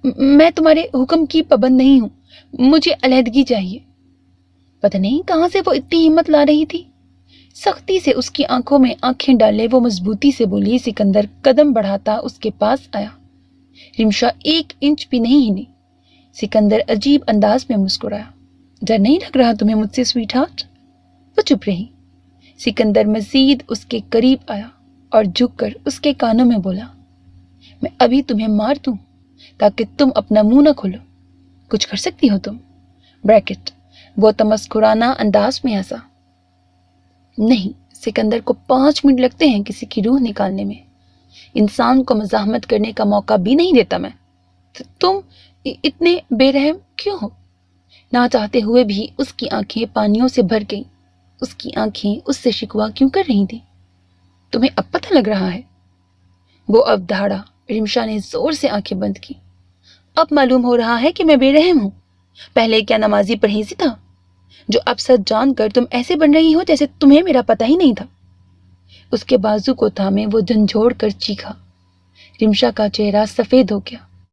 میں تمہارے حکم کی پابند نہیں ہوں، مجھے علیحدگی چاہیے۔ پتہ نہیں کہاں سے وہ اتنی ہمت لا رہی تھی۔ سختی سے اس کی آنکھوں میں آنکھیں ڈالے وہ مضبوطی سے بولی۔ سکندر قدم بڑھاتا اس کے پاس آیا۔ رمشا 1 انچ بھی نہیں ہلی۔ سکندر عجیب انداز میں مسکرایا۔ ڈر نہیں لگ رہا تمہیں مجھ سے سویٹ ہارٹ؟ وہ چپ رہی۔ سکندر مزید اس کے قریب آیا اور جھک کر اس کے کانوں میں بولا، میں ابھی تمہیں مار دوں تاکہ تم اپنا منہ نہ کھولو۔ کچھ کر سکتی ہو تم؟ بریکٹ وہ تمسخرانہ انداز میں ہنسا۔ نہیں، سکندر کو 5 منٹ لگتے ہیں کسی کی روح نکالنے میں۔ انسان کو مزاحمت کرنے کا موقع بھی نہیں دیتا میں۔ تم اتنے بے رحم کیوں ہو؟ نہ چاہتے ہوئے بھی اس کی آنکھیں پانیوں سے بھر گئیں۔ اس کی آنکھیں اس سے شکوہ کیوں کر رہی تھیں؟ تمہیں اب پتہ لگ رہا ہے؟ وہ اب دھاڑا۔ رمشا نے زور سے آنکھیں بند کی۔ اب معلوم ہو رہا ہے کہ میں بے رحم ہوں۔ پہلے کیا نمازی پرہیزی تھا جو اب سچ جان کر تم ایسے بن رہی ہو جیسے تمہیں میرا پتہ ہی نہیں تھا۔ اس کے بازو کو تھامے وہ جھنجھوڑ کر چیخا۔ رمشا کا چہرہ سفید ہو گیا۔